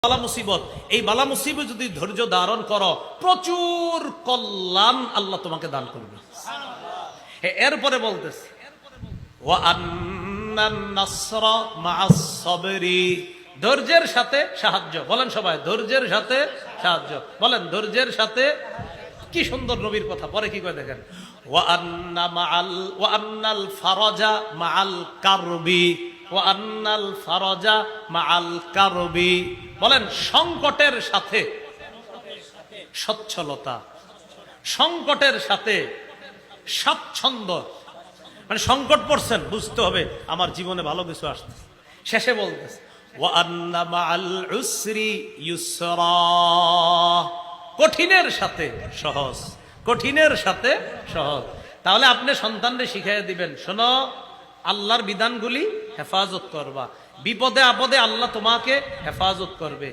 বালা মুসিবত, এই বালা মুসিবত যদি ধৈর্য ধারণ করো, প্রচুর কল্যাণ আল্লাহ তোমাকে দান করবে। এরপরে বলতেছে ওয়া আন্নান নাসরা মা'আস সাবরি, ধৈর্যের সাথে সাহায্য। বলেন সবাই, ধৈর্যের সাথে সাহায্য। বলেন ধৈর্যের সাথে। কি সুন্দর নবীর কথা। পরে কি করে দেখেন, ওয়া আন্নাল ফারাজা মা'আল কারবি, ওয়া আন্নাল ফারাজা মা'আল কারবি। বলেন সংকটের সাথে সচ্ছলতা, সংকটের সাথে স্বাচ্ছন্দ্য। মানে সংকট পড়ছেন, বুঝতে হবে আমার জীবনে ভালো কিছু আসছে। শেষে বলতেছে ওয়া আন্না মা'আল উসরি ইউসরা, কঠিনের সাথে সহজ, কঠিনের সাথে সহজ। তাহলে আপনি সন্তানকে শিখাইয়া দিবেন, শোনো আল্লাহর বিধানগুলি হেফাজত করবা, বিপদে আপদে আল্লাহ তোমাকে হেফাজত করবে।